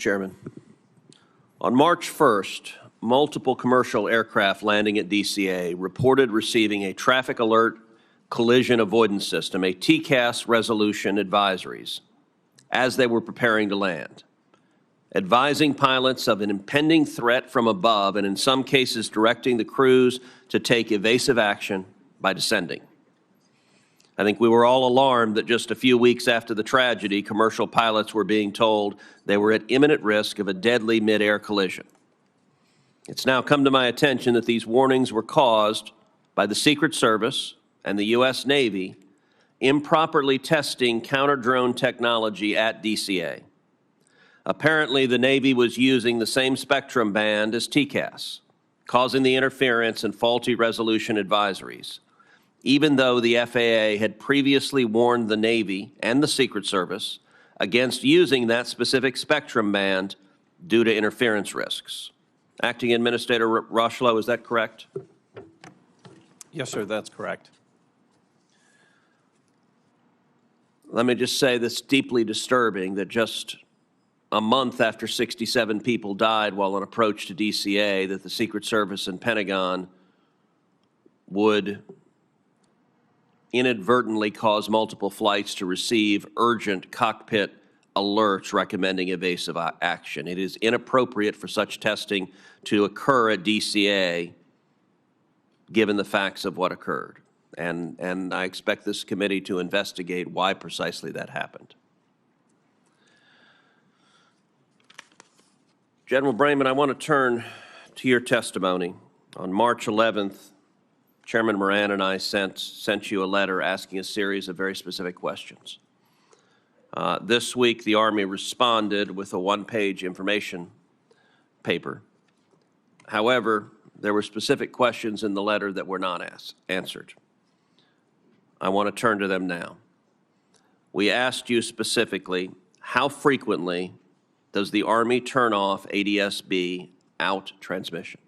Chairman. On March 1st, multiple commercial aircraft landing at DCA reported receiving a traffic alert collision avoidance system, a TCAS resolution advisories, as they were preparing to land, advising pilots of an impending threat from above and in some cases directing the crews to take evasive action by descending. I think we were all alarmed that just a few weeks after the tragedy, commercial pilots were being told they were at imminent risk of a deadly mid-air collision. It's now come to my attention that these warnings were caused by the Secret Service and the U.S. Navy improperly testing counter-drone technology at DCA. Apparently, the Navy was using the same spectrum band as TCAS, causing the interference and faulty resolution advisories, even though the FAA had previously warned the Navy and the Secret Service against using that specific spectrum band due to interference risks. Acting Administrator Rocheleau, is that correct? Yes, sir, that's correct. Let me just say this deeply disturbing that just a month after 67 people died while on approach to DCA, that the Secret Service and Pentagon would inadvertently cause multiple flights to receive urgent cockpit alerts recommending evasive action. It is inappropriate for such testing to occur at DCA given the facts of what occurred. And I expect this committee to investigate why precisely that happened. General Brayman, I want to turn to your testimony. On March 11th, Chairman Moran and I sent you a letter asking a series of very specific questions. This week, the Army responded with a one-page information paper. However, there were specific questions in the letter that were not answered. I want to turn to them now. We asked you specifically, how frequently does the Army turn off ADS-B out transmission?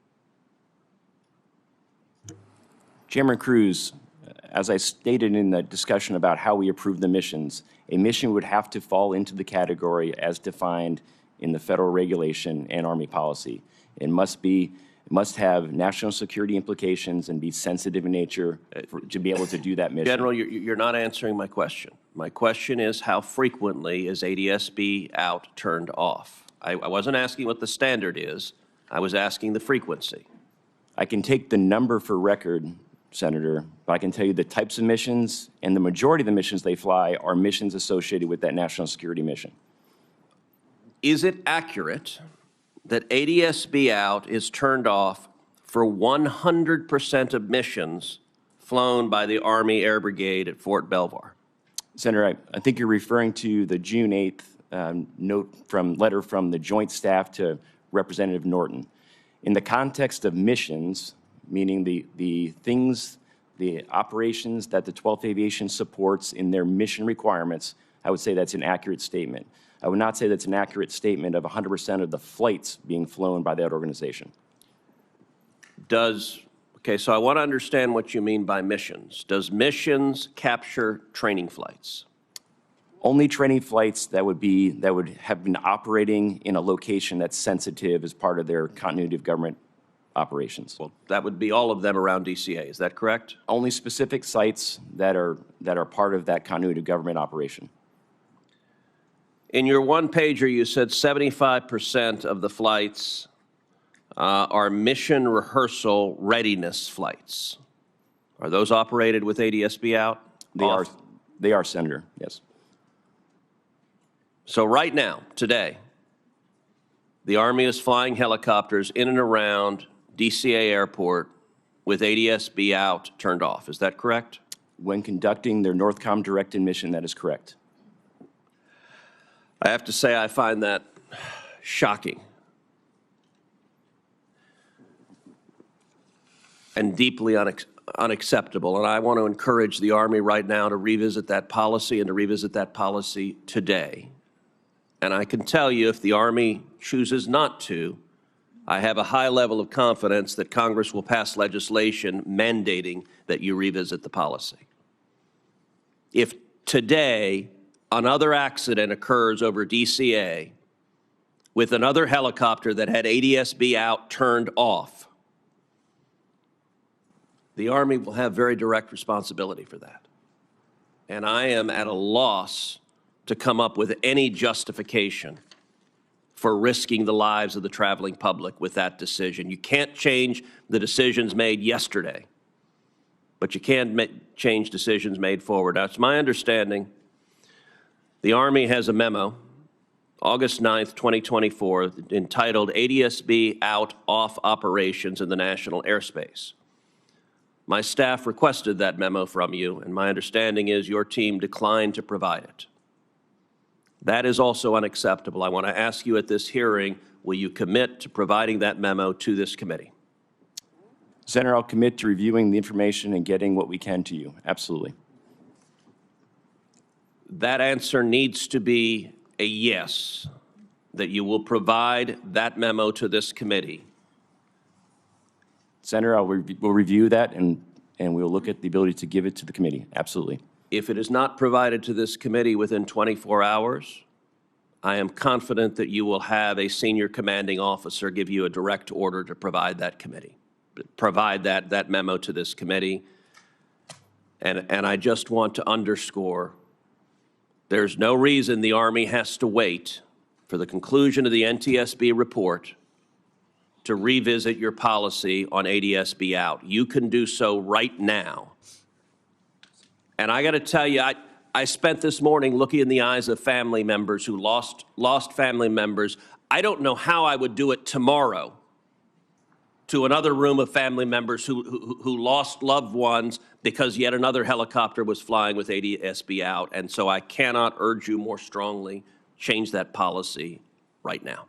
Chairman Cruz, as I stated in the discussion about how we approve the missions, a mission would have to fall into the category as defined in the federal regulation and Army policy. It must have national security implications and be sensitive in nature to be able to do that mission. General, you're not answering my question. My question is, how frequently is ADS-B out turned off? I wasn't asking what the standard is. I was asking the frequency. I can take the number for record, Senator, but I can tell you the types of missions and the majority of the missions they fly are missions associated with that national security mission. Is it accurate that ADS-B out is turned off for 100% of missions flown by the Army Air Brigade at Fort Belvoir? Senator, I think you're referring to the June 8th letter from the Joint Staff to Representative Norton. In the context of missions, meaning the operations that the 12th Aviation supports in their mission requirements, I would say that's an accurate statement. I would not say that's an accurate statement of 100% of the flights being flown by that organization. Okay, so I want to understand what you mean by missions. Does missions capture training flights? Only training flights that would have been operating in a location that's sensitive as part of their continuity of government operations. Well, that would be all of them around DCA, is that correct? Only specific sites that are part of that continuity of government operation. In your one-pager, you said 75% of the flights are mission rehearsal readiness flights. Are those operated with ADS-B out? They are, Senator, yes. So right now, today, the Army is flying helicopters in and around DCA Airport with ADS-B out turned off. Is that correct? When conducting their NORTHCOM directed mission, that is correct. I have to say I find that shocking and deeply unacceptable. And I want to encourage the Army right now to revisit that policy and to revisit that policy today. And I can tell you, if the Army chooses not to, I have a high level of confidence that Congress will pass legislation mandating that you revisit the policy. If today another accident occurs over DCA with another helicopter that had ADSB out turned off, the Army will have very direct responsibility for that. And I am at a loss to come up with any justification for risking the lives of the traveling public with that decision. You can't change the decisions made yesterday, but you can change decisions made forward. Now, it's my understanding the Army has a memo, August 9th, 2024, entitled ADSB Out Off Operations in the National Airspace. My staff requested that memo from you, and my understanding is your team declined to provide it. That is also unacceptable. I want to ask you at this hearing, will you commit to providing that memo to this committee? Senator, I'll commit to reviewing the information and getting what we can to you. Absolutely. That answer needs to be a yes, that you will provide that memo to this committee. Senator, we'll review that and we'll look at the ability to give it to the committee. Absolutely. If it is not provided to this committee within 24 hours, I am confident that you will have a senior commanding officer give you a direct order to provide that committee, provide that memo to this committee. And I just want to underscore, there's no reason the Army has to wait for the conclusion of the NTSB report to revisit your policy on ADSB out. You can do so right now. And I got to tell you, I spent this morning looking in the eyes of family members who lost family members. I don't know how I would do it tomorrow to another room of family members who lost loved ones because yet another helicopter was flying with ADSB out. And so I cannot urge you more strongly, change that policy right now.